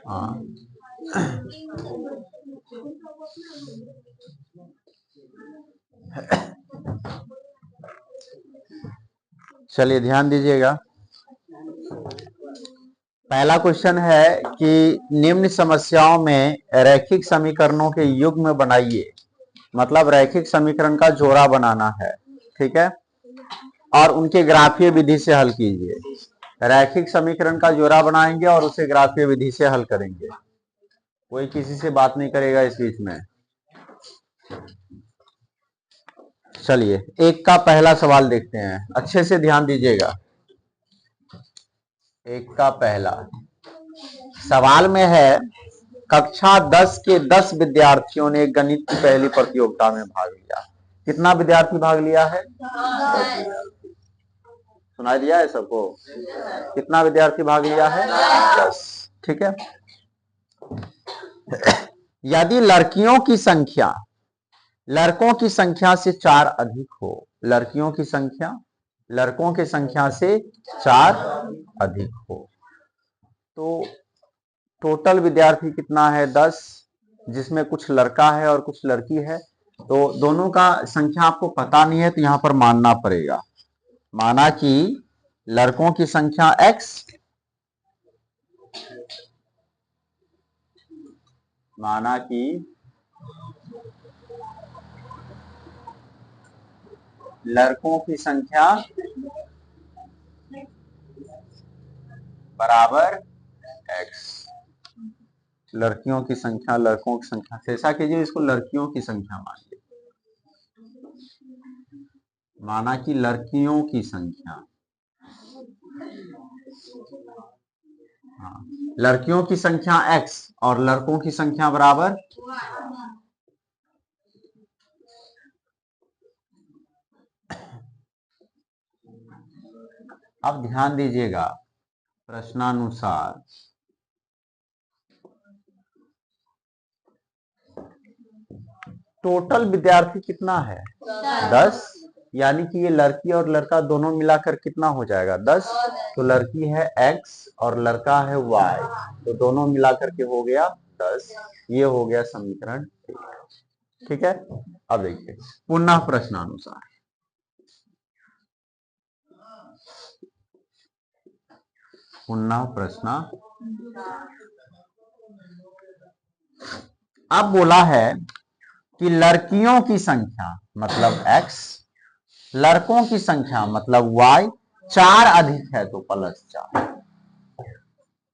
हाँ चलिए ध्यान दीजिएगा। पहला क्वेश्चन है कि निम्न समस्याओं में रैखिक समीकरणों के युग्म बनाइए, मतलब रैखिक समीकरण का जोड़ा बनाना है, ठीक है, और उनके ग्राफीय विधि से हल कीजिए। रैखिक समीकरण का जोड़ा बनाएंगे और उसे ग्राफीय विधि से हल करेंगे। कोई किसी से बात नहीं करेगा इस बीच में। चलिए एक का पहला सवाल देखते हैं, अच्छे से ध्यान दीजिएगा। एक का पहला सवाल में है, कक्षा 10 के 10 विद्यार्थियों ने गणित की पहली प्रतियोगिता में भाग लिया। कितना विद्यार्थी भाग लिया है? सुनाई दिया है सबको? कितना विद्यार्थी भाग लिया है? 10, ठीक है। यदि लड़कियों की संख्या लड़कों की संख्या से 4 अधिक हो, लड़कियों की संख्या लड़कों की संख्या से 4 अधिक हो, तो टोटल विद्यार्थी कितना है? 10, जिसमें कुछ लड़का है और कुछ लड़की है। तो दोनों का संख्या आपको पता नहीं है, तो यहां पर मानना पड़ेगा। माना कि लड़कों की संख्या x, माना कि लड़कों की संख्या बराबर x, लड़कियों की संख्या लड़कों की संख्या से, ऐसा कीजिए इसको लड़कियों की संख्या मानिए। माना कि लड़कियों की संख्या, हाँ, लड़कियों की संख्या x और लड़कों की संख्या बराबर, अब ध्यान दीजिएगा प्रश्नानुसार। टोटल विद्यार्थी कितना है? 10, यानी कि ये लड़की और लड़का दोनों मिलाकर कितना हो जाएगा? 10। तो लड़की है x और लड़का है y, तो दोनों मिलाकर के हो गया 10। ये हो गया समीकरण, ठीक है। अब देखिए पुनः प्रश्नानुसार, पुनः प्रश्न। अब बोला है कि लड़कियों की संख्या मतलब x, लड़कों की संख्या मतलब y 4 अधिक है तो +4।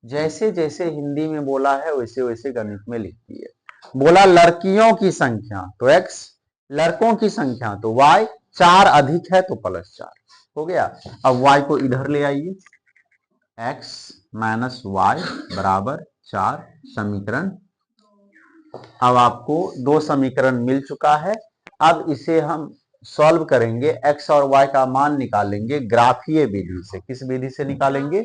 जैसे जैसे हिंदी में बोला है वैसे वैसे गणित में लिखती है। बोला लड़कियों की संख्या तो x, लड़कों की संख्या तो y 4 अधिक है तो +4 हो गया। अब y को इधर ले आइए, x - y बराबर 4 समीकरण। अब आपको 2 समीकरण मिल चुका है। अब इसे हम सॉल्व करेंगे, x और y का मान निकालेंगे ग्राफीय विधि से। किस विधि से निकालेंगे?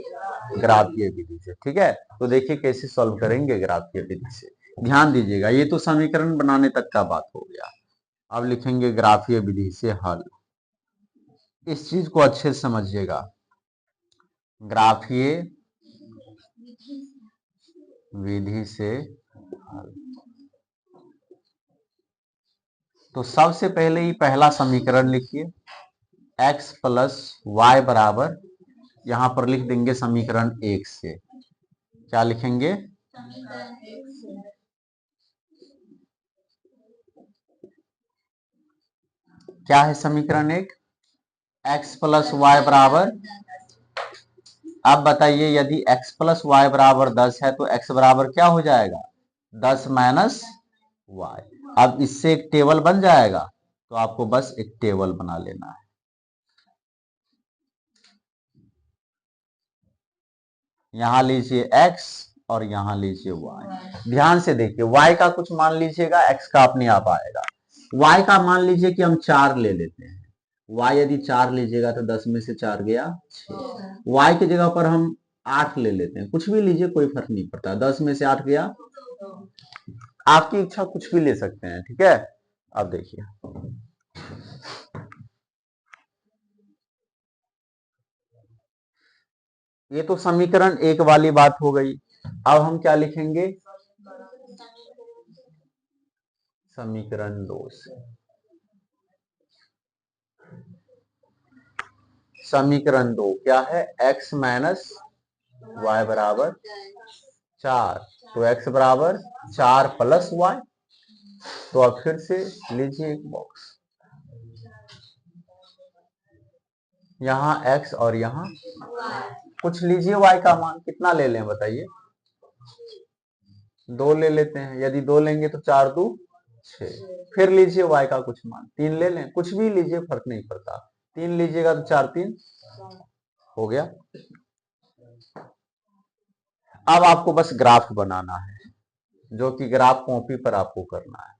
ग्राफीय विधि से, ठीक है। तो देखिए कैसे सॉल्व करेंगे ग्राफीय विधि से। ध्यान दीजिएगा, ये तो समीकरण बनाने तक का बात हो गया। अब लिखेंगे ग्राफीय विधि से हल। इस चीज को अच्छे से समझिएगा, ग्राफीय विधि से हल। तो सबसे पहले ही पहला समीकरण लिखिए, x + y बराबर, यहां पर लिख देंगे समीकरण 1 से। क्या लिखेंगे? क्या है समीकरण 1? x + y बराबर, अब बताइए यदि x + y बराबर 10 है तो x बराबर क्या हो जाएगा? 10 - y। अब इससे एक टेबल बन जाएगा, तो आपको बस एक टेबल बना लेना है। यहां लीजिए x और यहां लीजिए y। ध्यान से देखिए, y का कुछ मान लीजिएगा, x का अपने आप आएगा। y का मान लीजिए कि हम 4 ले लेते हैं। y यदि 4 लीजिएगा तो 10 में से 4 गया 6। y की जगह पर हम 8 ले लेते हैं, कुछ भी लीजिए कोई फर्क नहीं पड़ता। 10 में से 8 गया, आपकी इच्छा कुछ भी ले सकते हैं, ठीक है। अब देखिए, ये तो समीकरण 1 वाली बात हो गई। अब हम क्या लिखेंगे, समीकरण 2 से। समीकरण 2 क्या है, x माइनस वाई बराबर 4। तो x बराबर 4 प्लस वाई। तो अब फिर से लीजिए एक बॉक्स, यहां x और यहां कुछ लीजिए। y का मान कितना ले लें बताइए, 2 ले लेते हैं। यदि 2 लेंगे तो 4 2 6। फिर लीजिए y का कुछ मान, 3 ले लें, कुछ भी लीजिए फर्क नहीं पड़ता। 3 लीजिएगा तो 4 3 हो गया। अब आपको बस ग्राफ बनाना है, जो कि ग्राफ कॉपी पर आपको करना है।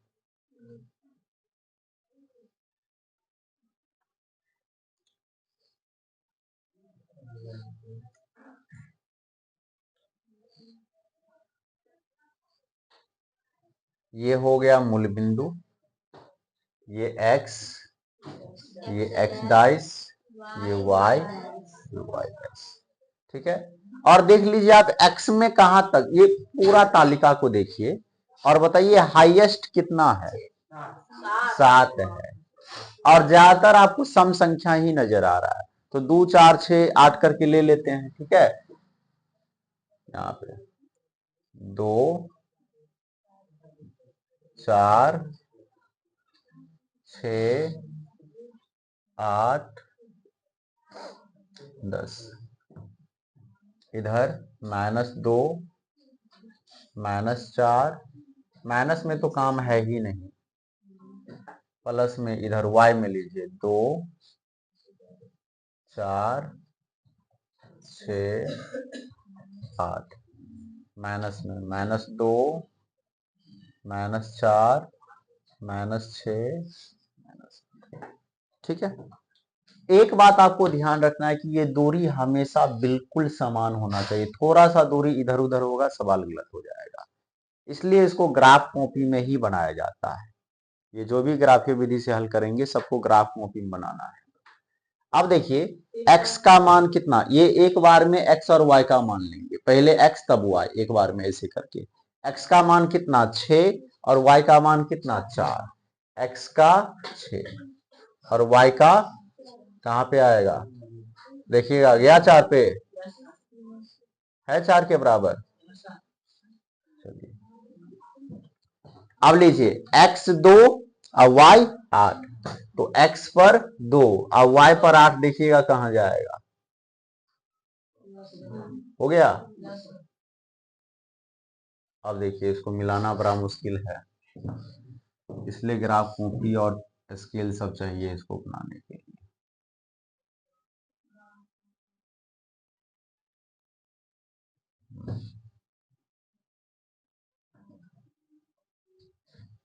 ये हो गया मूल बिंदु, ये x, ये x डाइस, ये y, ये y डाइस, ठीक है। और देख लीजिए आप x में कहां तक, ये पूरा तालिका को देखिए और बताइए हाईएस्ट कितना है, 7 है। और ज्यादातर आपको सम संख्या ही नजर आ रहा है, तो 2 4 6 8 करके ले लेते हैं, ठीक है। यहाँ पे 2 4 6 8 10, इधर -2 -4, माइनस में तो काम है ही नहीं, प्लस में इधर y में लीजिए 2 4 6 8, माइनस में -2 -4 -6, ठीक है। एक बात आपको ध्यान रखना है कि ये दूरी हमेशा बिल्कुल समान होना चाहिए। थोड़ा सा दूरी इधर उधर होगा, सवाल गलत हो जाएगा। इसलिए इसको ग्राफ कॉपी में ही बनाया जाता है। ये जो भी ग्राफीय विधि से हल करेंगे सबको ग्राफ कॉपी में बनाना है। अब देखिए x का मान कितना, ये एक बार में x और y का मान लेंगे, पहले x तब y, एक बार में ऐसे करके। x का मान कितना 6 और y का मान कितना 4। x का 6 और y का कहां पे आएगा, देखिएगा गया 4 पे, है 4 के बराबर। चलिए अब लीजिए x 2 और y 8, तो x पर 2 और y पर 8, देखिएगा कहां जाएगा, हो गया। अब देखिए इसको मिलाना बड़ा मुश्किल है, इसलिए ग्राफ कॉपी और स्केल सब चाहिए इसको बनाने के लिए।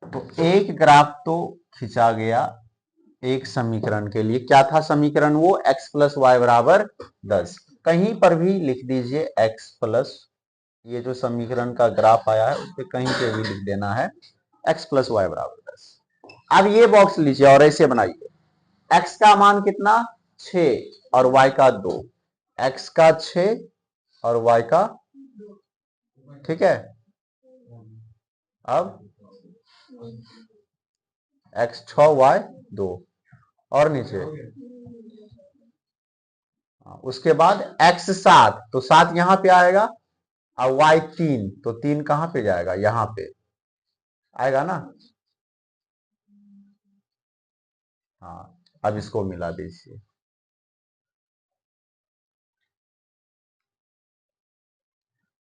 तो एक ग्राफ तो खिंचा गया एक समीकरण के लिए। क्या था समीकरण वो, x प्लस वाई बराबर 10। कहीं पर भी लिख दीजिए x प्लस, ये जो समीकरण का ग्राफ आया है उस पर कहीं पे भी लिख देना है x प्लस वाई बराबर 10। अब ये बॉक्स लीजिए और ऐसे बनाइए, x का मान कितना 6 और y का 2, x का 6 और y का, ठीक है। अब x 6 y 2 और नीचे, उसके बाद x 7, तो 7 यहां पे आएगा और y 3, तो 3 कहां पे जाएगा, यहां पे आएगा ना। हाँ, अब इसको मिला दीजिए,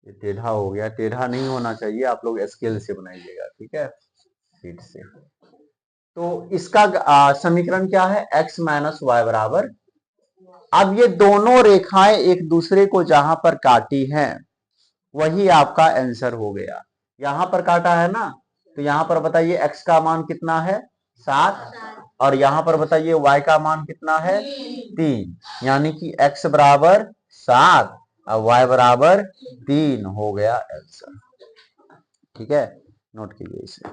ये टेढ़ा हो गया, टेढ़ा नहीं होना चाहिए, आप लोग स्केल से बनाइएगा, ठीक है, शीट से। तो इसका समीकरण क्या है, x माइनस वाई बराबर अब ये दोनों रेखाएं एक दूसरे को जहां पर काटी हैं वही आपका आंसर हो गया। यहां पर काटा है ना, तो यहां पर बताइए x का मान कितना है 7, और यहां पर बताइए y का मान कितना है 3, यानी कि x बराबर 7 और y बराबर 3 हो गया आंसर। ठीक है, नोट कीजिए इसे।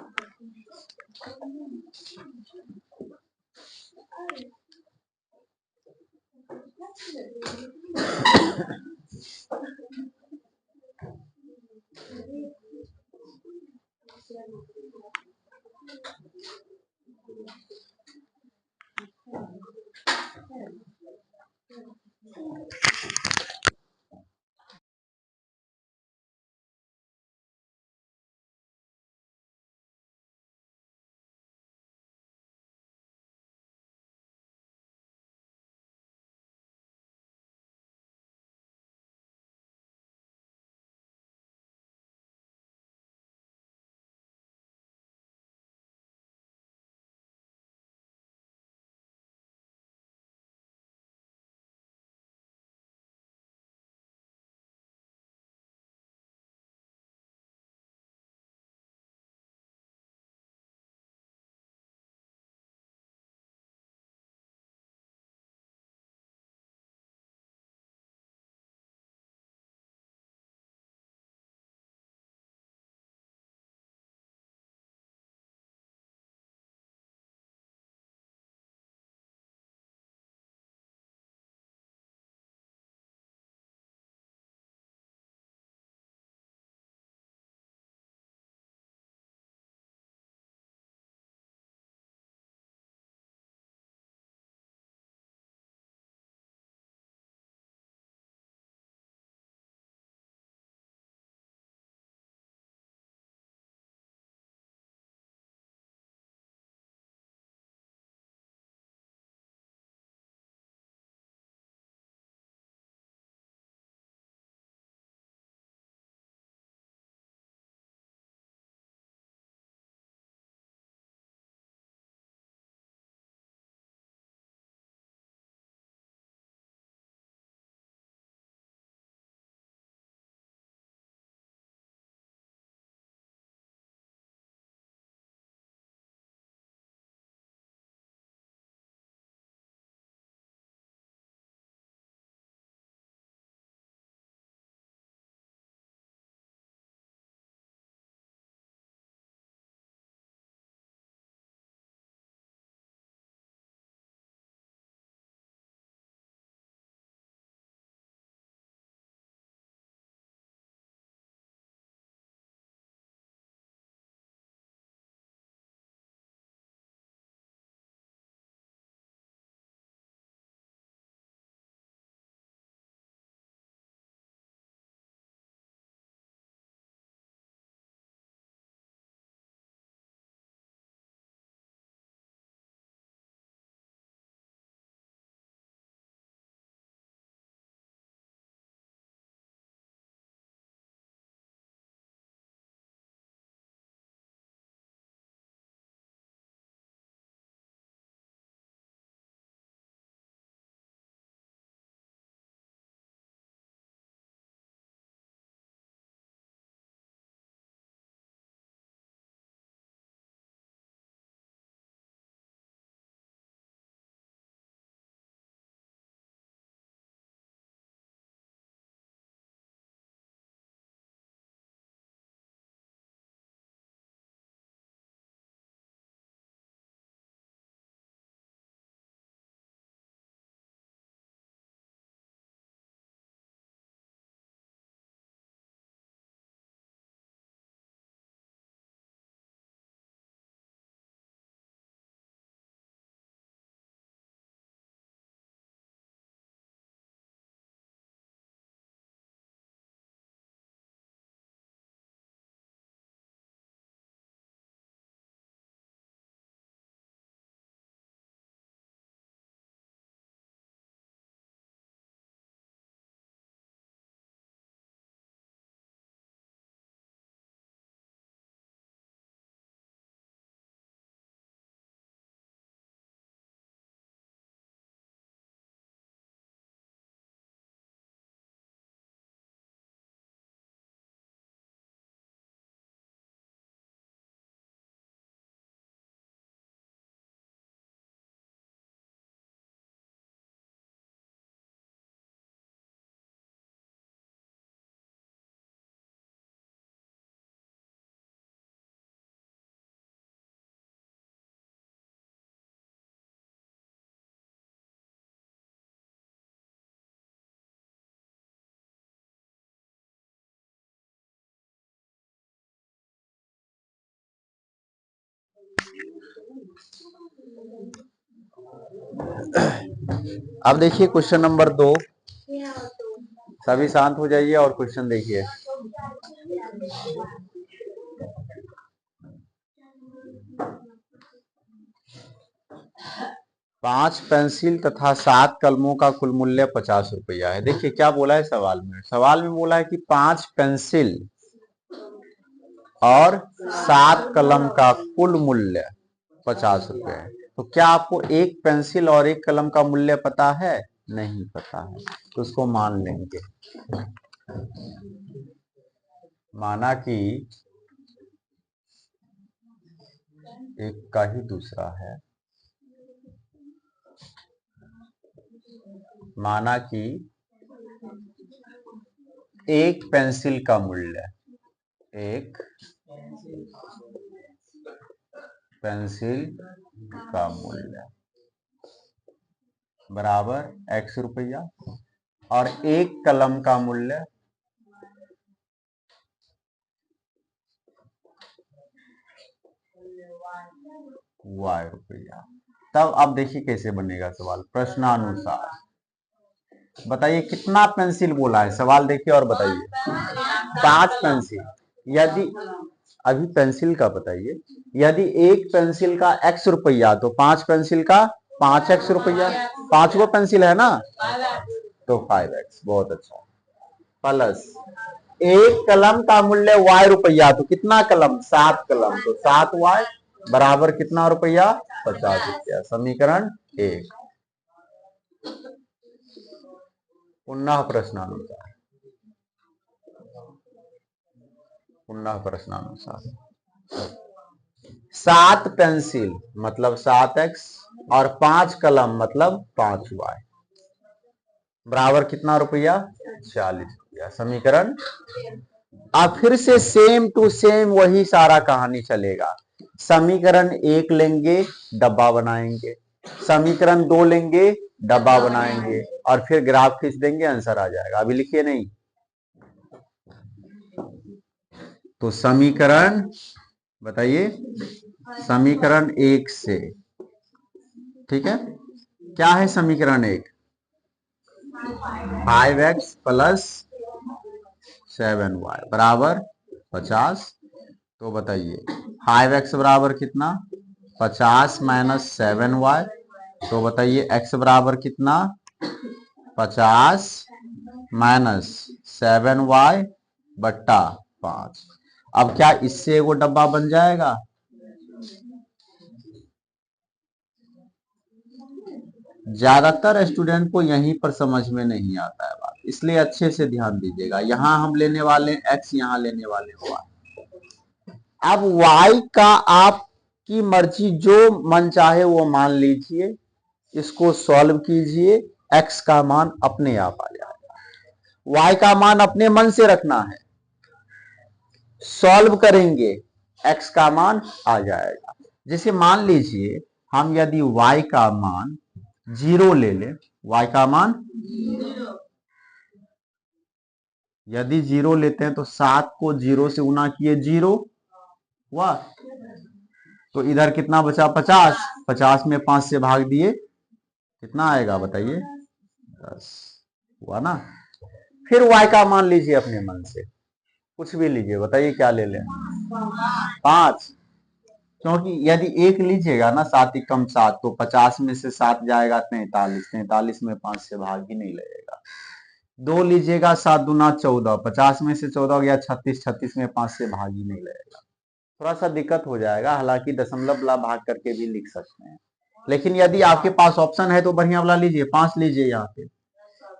अब देखिए क्वेश्चन नंबर 2, सभी शांत हो जाइए और क्वेश्चन देखिए। पांच पेंसिल तथा 7 कलमों का कुल मूल्य 50 रुपया है। देखिए क्या बोला है सवाल में। सवाल में बोला है कि 5 पेंसिल और 7 कलम का कुल मूल्य 50 रुपए है। तो क्या आपको एक पेंसिल और एक कलम का मूल्य पता है? नहीं पता है, तो उसको मान लेंगे। माना कि एक का ही दूसरा है, माना कि एक पेंसिल का मूल्य, एक पेंसिल का मूल्य बराबर x रुपया और एक कलम का मूल्य y रुपया। तब अब देखिए कैसे बनेगा सवाल प्रश्नानुसार। बताइए कितना पेंसिल बोला है, सवाल देखिए और बताइए। 5 पेंसिल। यदि अभी पेंसिल का बताइए, यदि एक पेंसिल का x रुपया तो 5 पेंसिल का 5x रुपया। 5 गो पेंसिल है ना, तो 5x। बहुत अच्छा। प्लस एक कलम का मूल्य y रुपया, तो कितना कलम? 7 कलम, तो 7y बराबर कितना रुपया? 50 रुपया। समीकरण 1। पुनः प्रश्नानुसार, पुनः प्रश्नानुसार 7 पेंसिल मतलब 7x और 5 कलम मतलब 5y बराबर कितना रुपया? 40 रुपया। समीकरण। अब फिर से सेम टू सेम वही सारा कहानी चलेगा। समीकरण 1 लेंगे, डब्बा बनाएंगे, समीकरण 2 लेंगे, डब्बा बनाएंगे, और फिर ग्राफ खींच देंगे, आंसर आ जाएगा। अभी लिखिए नहीं। तो समीकरण बताइए, समीकरण 1 से, ठीक है, क्या है समीकरण 1? 5x प्लस 7y बराबर 50। तो बताइए 5x बराबर कितना? 50 माइनस 7y। तो बताइए x बराबर कितना? 50 माइनस 7y बट्टा 5। अब क्या इससे एगो डब्बा बन जाएगा? ज्यादातर स्टूडेंट को यहीं पर समझ में नहीं आता है बात, इसलिए अच्छे से ध्यान दीजिएगा। यहां हम लेने वाले x, यहां लेने वाले y। अब y का आपकी मर्जी, जो मन चाहे वो मान लीजिए, इसको सॉल्व कीजिए, x का मान अपने आप आ जाएगा। y का मान अपने मन से रखना है, सॉल्व करेंगे, x का मान आ जाएगा। जैसे मान लीजिए हम यदि y का मान 0 ले लें, y का मान यदि 0 लेते हैं तो 7 को 0 से गुना किए 0 हुआ, तो इधर कितना बचा? 50। 50 में 5 से भाग दिए, कितना आएगा बताइए? 10 हुआ ना। फिर y का मान लीजिए अपने मन से, कुछ भी लीजिए, बताइए क्या ले लें? 5। क्योंकि यदि एक लीजिएगा ना, 7 एकम 7, तो 50 में से 7 जाएगा 43, 43 में 5 से भाग ही नहीं लगेगा। 2 लीजिएगा, 7 दूना 14, 50 में से 14 गया 36, 36 में 5 से भाग ही नहीं लगेगा। थोड़ा सा दिक्कत हो जाएगा, हालांकि दशमलव वाला भाग करके भी लिख सकते हैं, लेकिन यदि आपके पास ऑप्शन है तो बढ़िया वाला लीजिए, 5 लीजिए। यहाँ पे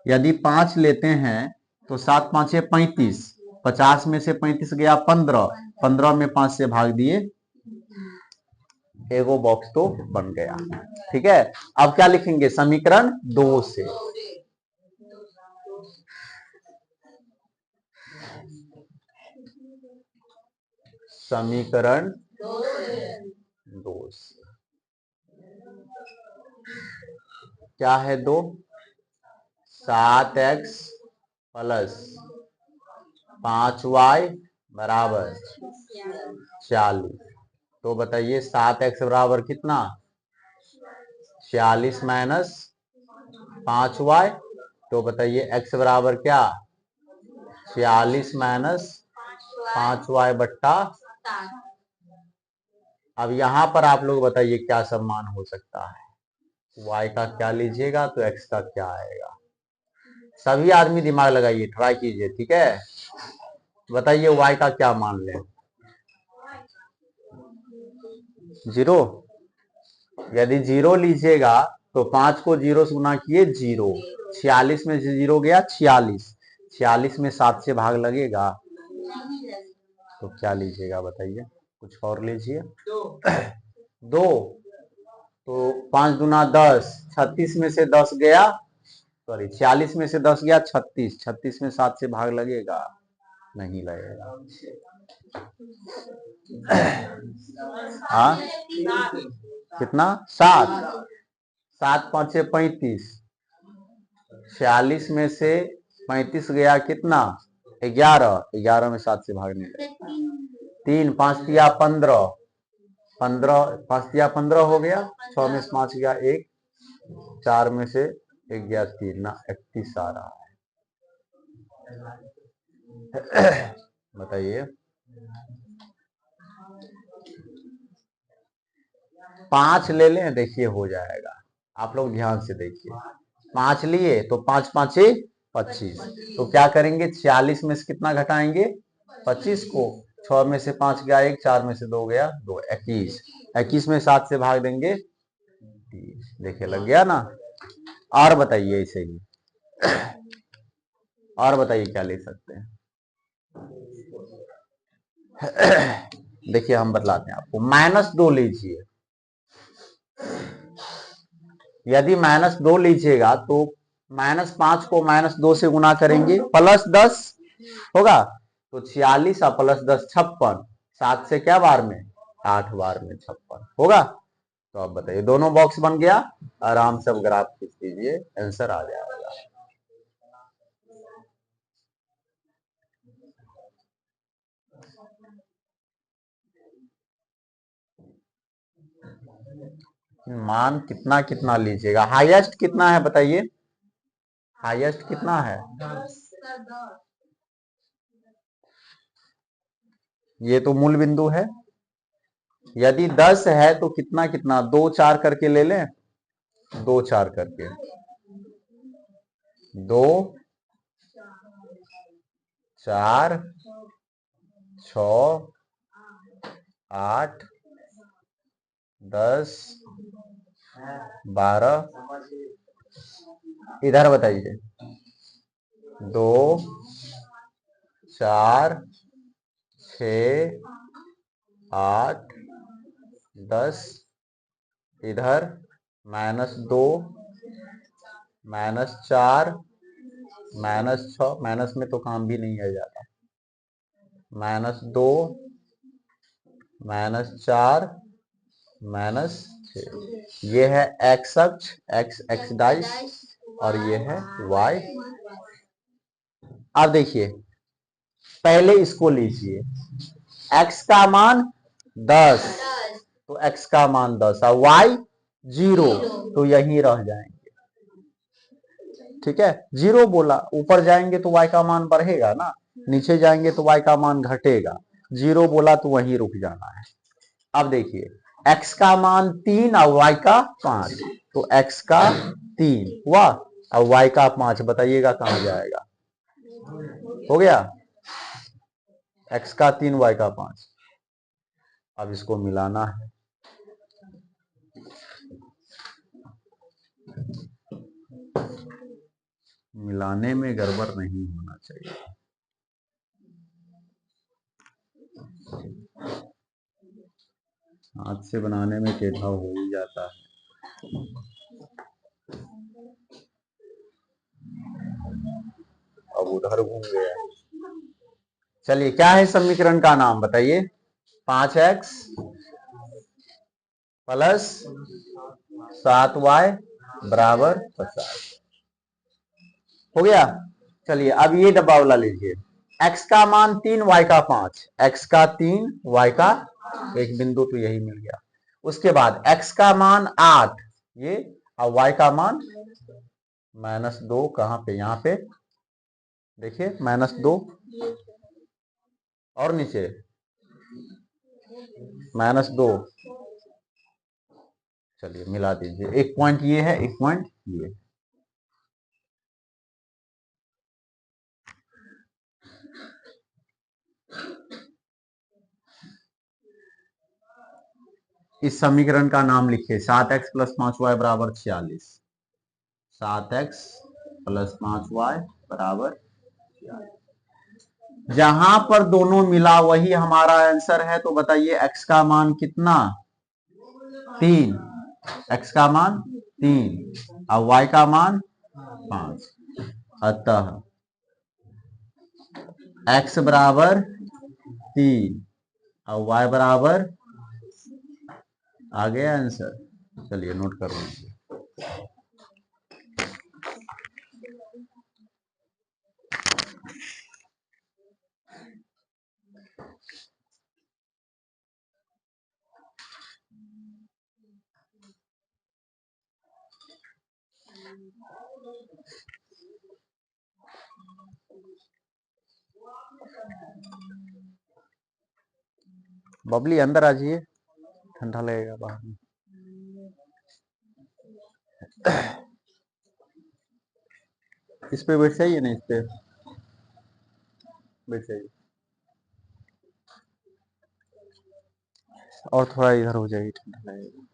यदि 5 लेते हैं तो 7 5 35, 50 में से 35 गया 15, 15 में 5 से भाग दिए, एगो बॉक्स तो बन गया। ठीक है, अब क्या लिखेंगे? समीकरण 2 से। समीकरण 2 से क्या है? 2 7x प्लस 5y बराबर 40। तो बताइए 7x बराबर कितना, 46 माइनस 5y। तो बताइए x बराबर क्या, 46 माइनस 5y बट्टा। अब यहां पर आप लोग बताइए क्या सब मान हो सकता है, y का क्या लीजिएगा तो x का क्या आएगा। सभी आदमी दिमाग लगाइए, ट्राई कीजिए, ठीक है। बताइए y का क्या मान लें, 0। यदि 0 लीजिएगा तो 5 को 0 से गुना किए 0, 46 में से 0 गया 46, 46 में 7 से भाग लगेगा तो क्या लीजिएगा बताइए, कुछ और लीजिए। 2, तो 5 दूना 10, 36 में से 10 गया, सॉरी 46 में से 10 गया 36, 36 में 7 से भाग लगेगा, नहीं लगेगा। हाँ कितना, 7, 7 5 से 35, 46 में से 35 गया कितना, 11, 11 में 7 से भागने लगे, 3, 5 दिया 15, 15 5 दिया 15 हो गया, 6 में से 5 गया 1, 4 में से 1 गया 3 ना, 31 आ रहा है। बताइए 5 ले लें, देखिए हो जाएगा, आप लोग ध्यान से देखिए। 5 लिए तो 5 5 25, तो क्या करेंगे 46 में से कितना घटाएंगे 25 को, 6 में से 5 गया 1, 4 में से 2 गया 2, 21, 21 में 7 से भाग देंगे 30, देखिए लग गया ना। और बताइए ऐसे ही, और बताइए क्या ले सकते हैं। देखिए हम बतलाते हैं आपको, -2 लीजिए। यदि -2 लीजिएगा तो -5 को -2 से गुना करेंगे, +10 होगा, तो 46 और +10 56, 7 से क्या बार में, 8 बार में 56 होगा। तो अब बताइए, दोनों बॉक्स बन गया, आराम से अब ग्राफ खींच दीजिए, आंसर आ जाएगा। मान कितना कितना लीजिएगा, हाईएस्ट कितना है बताइए, हाईएस्ट कितना है, ये तो मूल बिंदु है। यदि 10 है तो कितना कितना, 2 4 करके ले लें, 2 4 करके, 2 4 6 8 10 12, इधर बताइए, 2 4 6 8 10, इधर -2 -4 -6, माइनस में तो काम भी नहीं आ जाता, -2 -4 -6, ये है एक्स अक्ष, एक्स डाइस, और ये है वाई। अब देखिए पहले इसको लीजिए, x का मान 10, तो x का मान 10 और y 0, तो यहीं रह जाएंगे, ठीक है। 0 बोला, ऊपर जाएंगे तो y का मान बढ़ेगा ना, नीचे जाएंगे तो y का मान घटेगा, 0 बोला तो वहीं रुक जाना है। अब देखिए x का मान 3 और y का 5, तो x का 3 हुआ और y का 5, बताइएगा कहां जाएगा, हो गया, x का 3 y का 5। अब इसको मिलाना है, मिलाने में गड़बड़ नहीं होना चाहिए। हाथ से बनाने में टेढ़ा हो ही जाता है। अब उधर घूम गया, चलिए क्या है समीकरण का नाम बताइए, 5x प्लस 7y बराबर 50, हो गया। चलिए अब ये डब्बा वाला लीजिए, x का मान 3 y का 5, x का 3 y का एक बिंदु तो यही मिल गया। उसके बाद x का मान 8 ये, और y का मान -2, कहां पे, यहां पे देखिए -2, और नीचे -2। चलिए मिला दीजिए, एक पॉइंट ये है, एक पॉइंट ये। इस समीकरण का नाम लिखिए, 7x + 5y = 46। 7x + 5y = 46। जहां पर दोनों मिला वही हमारा आंसर है, तो बताइए x का मान कितना, 3। x का मान 3 और y का मान 5। अतः x = 3 और y = आ गया आंसर। चलिए नोट कर लीजिए। बबली अंदर आ जाइए, ठंडा लगेगा बाहर में। इस पे बैठ जाइए ना, इस पे बैठ जाइए, और थोड़ा इधर हो जाइए, ठंडा लगेगा।